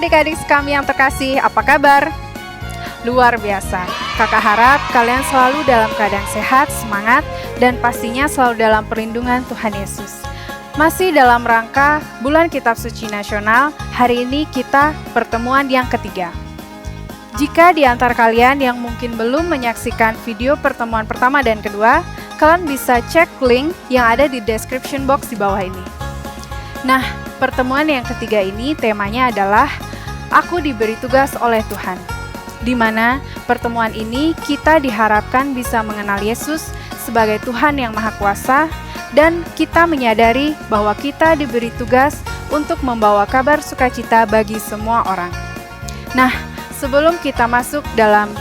adik-adik kami yang terkasih, apa kabar? Luar biasa. Kakak harap kalian selalu dalam keadaan sehat, semangat, dan pastinya selalu dalam perlindungan Tuhan Yesus. Masih dalam rangka Bulan Kitab Suci Nasional, hari ini kita pertemuan yang ketiga. Jika di antara kalian yang mungkin belum menyaksikan video pertemuan pertama dan kedua, kalian bisa cek link yang ada di description box di bawah ini. Nah, pertemuan yang ketiga ini temanya adalah Aku diberi tugas oleh Tuhan, di mana pertemuan ini kita diharapkan bisa mengenal Yesus sebagai Tuhan yang Maha Kuasa, dan kita menyadari bahwa kita diberi tugas untuk membawa kabar sukacita bagi semua orang. Nah, sebelum kita masuk dalam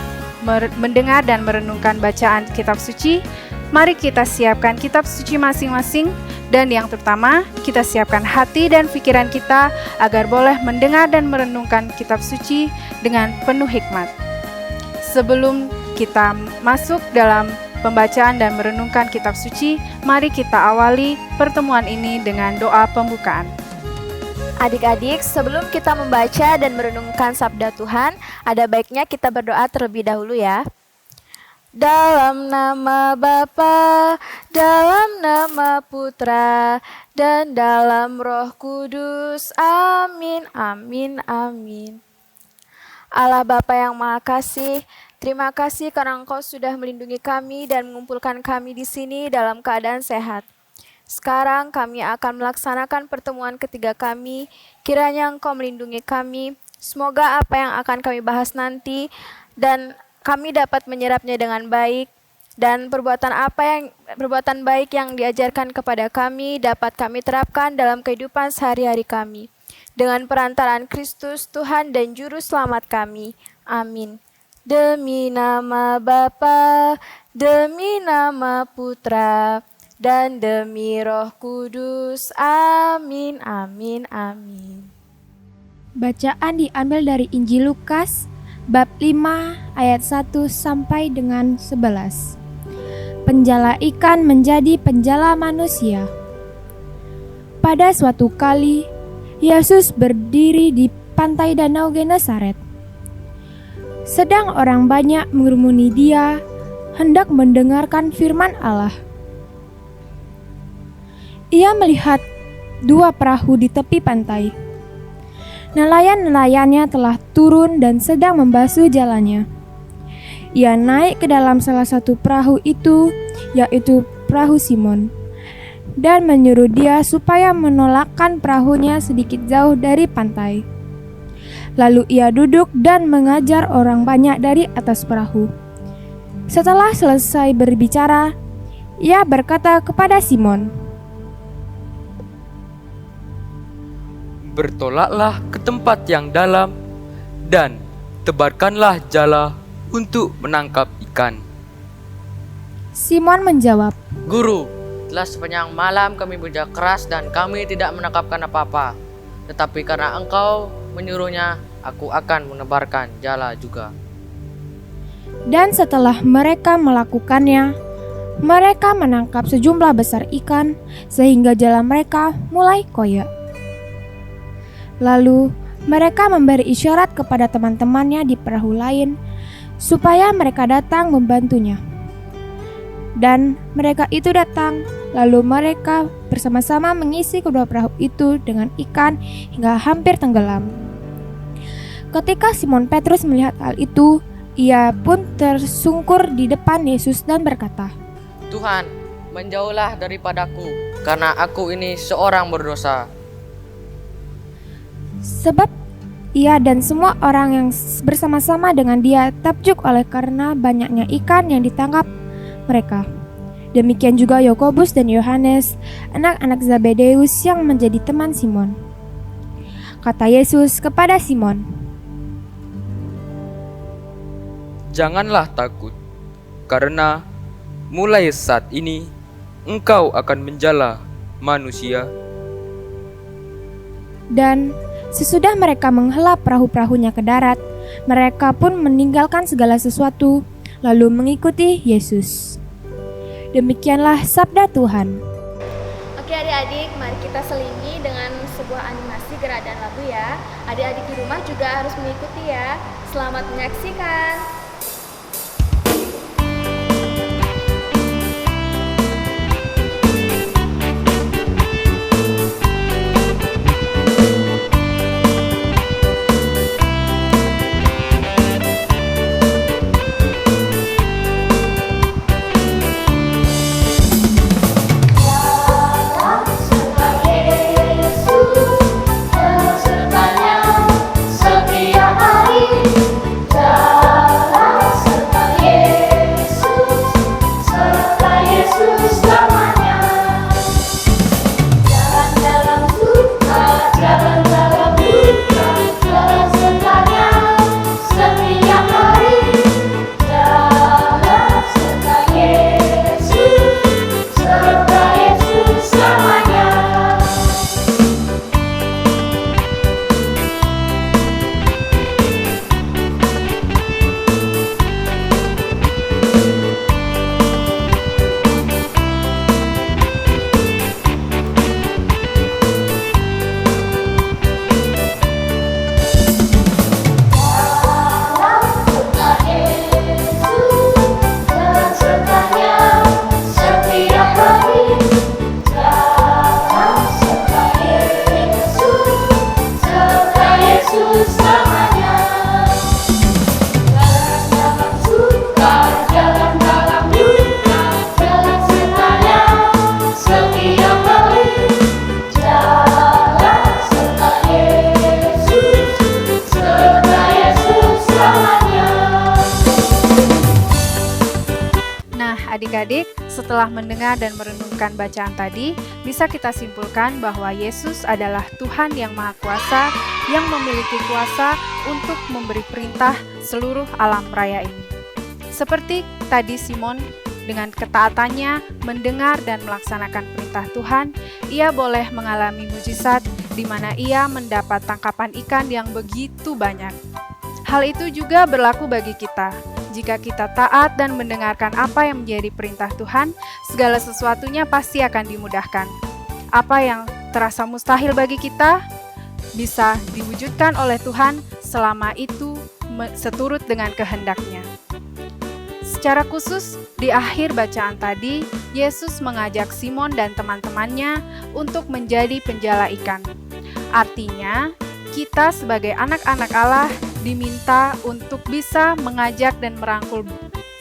mendengar dan merenungkan bacaan kitab suci, mari kita siapkan kitab suci masing-masing, dan yang terutama kita siapkan hati dan pikiran kita agar boleh mendengar dan merenungkan kitab suci dengan penuh hikmat. Sebelum kita masuk dalam pembacaan dan merenungkan kitab suci, mari kita awali pertemuan ini dengan doa pembukaan. Adik-adik, sebelum kita membaca dan merenungkan sabda Tuhan, ada baiknya kita berdoa terlebih dahulu ya. Dalam nama Bapa, dalam nama Putra, dan dalam Roh Kudus. Amin, amin, amin. Allah Bapa yang Maha Kasih, terima kasih karena Engkau sudah melindungi kami dan mengumpulkan kami di sini dalam keadaan sehat. Sekarang kami akan melaksanakan pertemuan ketiga kami. Kiranya Engkau melindungi kami. Semoga apa yang akan kami bahas nanti dan kami dapat menyerapnya dengan baik, dan perbuatan baik yang diajarkan kepada kami dapat kami terapkan dalam kehidupan sehari-hari kami. Dengan perantaraan Kristus, Tuhan dan Juru Selamat kami. Amin. Demi nama Bapa, demi nama Putra, dan demi Roh Kudus. Amin, amin, amin. Bacaan diambil dari Injil Lukas bab 5 ayat 1 sampai dengan 11. Penjala ikan menjadi penjala manusia. Pada suatu kali, Yesus berdiri di pantai Danau Genesaret. Sedang orang banyak mengerumuni Dia, hendak mendengarkan firman Allah. Ia melihat 2 perahu di tepi pantai. Nelayan-nelayannya telah turun dan sedang membasuh jalannya. Ia naik ke dalam salah satu perahu itu, yaitu perahu Simon, dan menyuruh dia supaya menolakkan perahunya sedikit jauh dari pantai. Lalu ia duduk dan mengajar orang banyak dari atas perahu. Setelah selesai berbicara, ia berkata kepada Simon, "Bertolaklah ke tempat yang dalam dan tebarkanlah jala untuk menangkap ikan." Simon menjawab, "Guru, telah sepanjang malam kami bekerja keras dan kami tidak menangkapkan apa-apa. Tetapi karena Engkau menyuruhnya, aku akan menebarkan jala juga." Dan setelah mereka melakukannya, mereka menangkap sejumlah besar ikan sehingga jala mereka mulai koyak. Lalu mereka memberi isyarat kepada teman-temannya di perahu lain supaya mereka datang membantunya. Dan mereka itu datang, lalu mereka bersama-sama mengisi kedua perahu itu dengan ikan hingga hampir tenggelam. Ketika Simon Petrus melihat hal itu, ia pun tersungkur di depan Yesus dan berkata, "Tuhan, menjauhlah daripadaku, karena aku ini seorang berdosa." Sebab ia dan semua orang yang bersama-sama dengan dia takjub oleh karena banyaknya ikan yang ditangkap mereka. Demikian juga Yakobus dan Yohanes, anak-anak Zebedeus yang menjadi teman Simon. Kata Yesus kepada Simon, "Janganlah takut, karena mulai saat ini engkau akan menjala manusia." Dan sesudah mereka menghela perahu-perahunya ke darat, mereka pun meninggalkan segala sesuatu, lalu mengikuti Yesus. Demikianlah sabda Tuhan. Oke adik-adik, mari kita selingi dengan sebuah animasi gerakan lagu ya. Adik-adik di rumah juga harus mengikuti ya. Selamat menyaksikan. Setiap hari Adik-adik, setelah mendengar dan merenungkan bacaan tadi, bisa kita simpulkan bahwa Yesus adalah Tuhan yang Maha Kuasa, yang memiliki kuasa untuk memberi perintah seluruh alam raya ini. Seperti tadi Simon, dengan ketaatannya mendengar dan melaksanakan perintah Tuhan, ia boleh mengalami mujizat di mana ia mendapat tangkapan ikan yang begitu banyak. Hal itu juga berlaku bagi kita. Jika kita taat dan mendengarkan apa yang menjadi perintah Tuhan, segala sesuatunya pasti akan dimudahkan. Apa yang terasa mustahil bagi kita, bisa diwujudkan oleh Tuhan selama itu seturut dengan kehendak-Nya. Secara khusus, di akhir bacaan tadi, Yesus mengajak Simon dan teman-temannya untuk menjadi penjala ikan. Artinya, kita sebagai anak-anak Allah diminta untuk bisa mengajak dan merangkul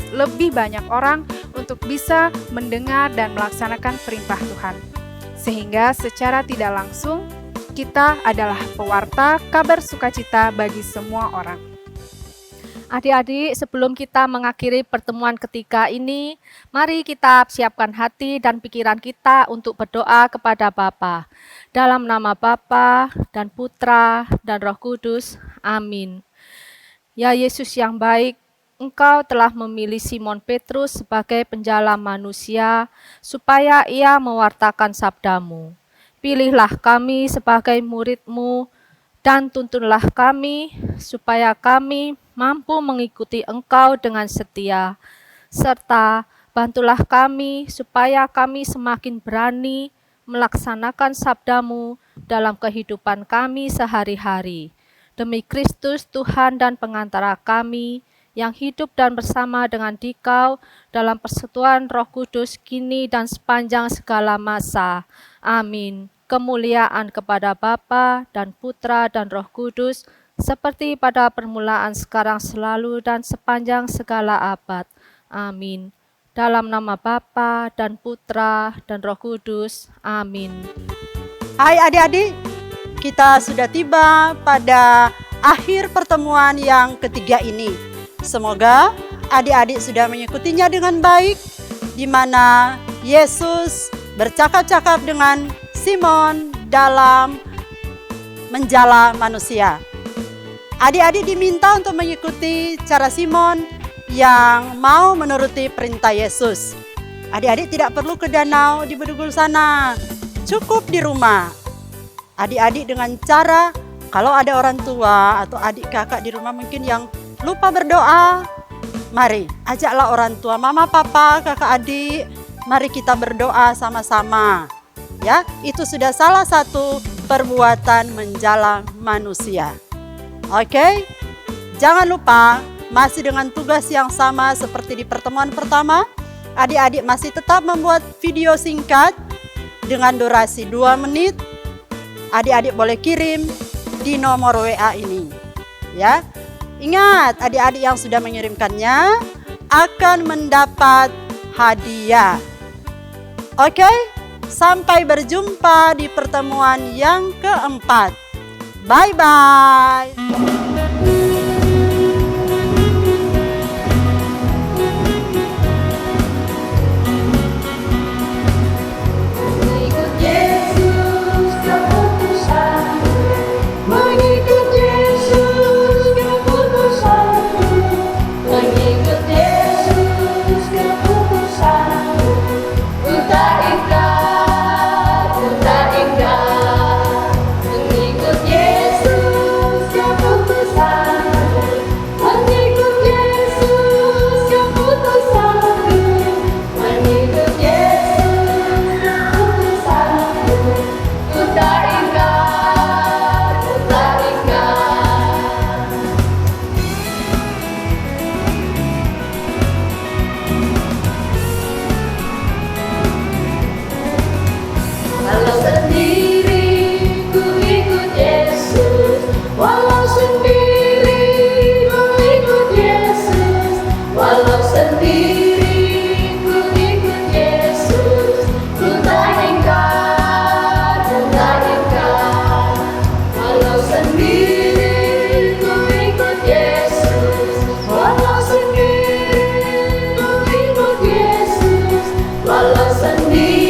lebih banyak orang untuk bisa mendengar dan melaksanakan perintah Tuhan. Sehingga secara tidak langsung, kita adalah pewarta kabar sukacita bagi semua orang. Adik-adik, sebelum kita mengakhiri pertemuan ketika ini, mari kita siapkan hati dan pikiran kita untuk berdoa kepada Bapa. Dalam nama Bapa dan Putra dan Roh Kudus, amin. Ya Yesus yang baik, Engkau telah memilih Simon Petrus sebagai penjala manusia, supaya ia mewartakan sabda-Mu. Pilihlah kami sebagai murid-Mu, dan tuntunlah kami, supaya kami mampu mengikuti Engkau dengan setia, serta bantulah kami supaya kami semakin berani melaksanakan sabda-Mu dalam kehidupan kami sehari-hari. Demi Kristus Tuhan dan pengantara kami, yang hidup dan bersama dengan Dikau dalam persekutuan Roh Kudus kini dan sepanjang segala masa. Amin. Kemuliaan kepada Bapa dan Putra dan Roh Kudus, seperti pada permulaan, sekarang, selalu, dan sepanjang segala abad. Amin. Dalam nama Bapa dan Putra dan Roh Kudus. Amin. Hai adik-adik, kita sudah tiba pada akhir pertemuan yang ketiga ini. Semoga adik-adik sudah mengikutinya dengan baik, di mana Yesus bercakap-cakap dengan Simon dalam menjala manusia. Adik-adik diminta untuk mengikuti cara Simon yang mau menuruti perintah Yesus. Adik-adik tidak perlu ke danau di Bedugul sana, cukup di rumah. Adik-adik dengan cara, kalau ada orang tua atau adik kakak di rumah mungkin yang lupa berdoa, mari ajaklah orang tua, mama, papa, kakak, adik, mari kita berdoa sama-sama. Ya, itu sudah salah satu perbuatan menjala manusia. Oke, jangan lupa masih dengan tugas yang sama seperti di pertemuan pertama, adik-adik masih tetap membuat video singkat dengan durasi 2 menit. Adik-adik boleh kirim di nomor WA ini. Ya, ingat adik-adik yang sudah mengirimkannya akan mendapat hadiah. Oke, sampai berjumpa di pertemuan yang keempat. Bye-bye. Walau sendiri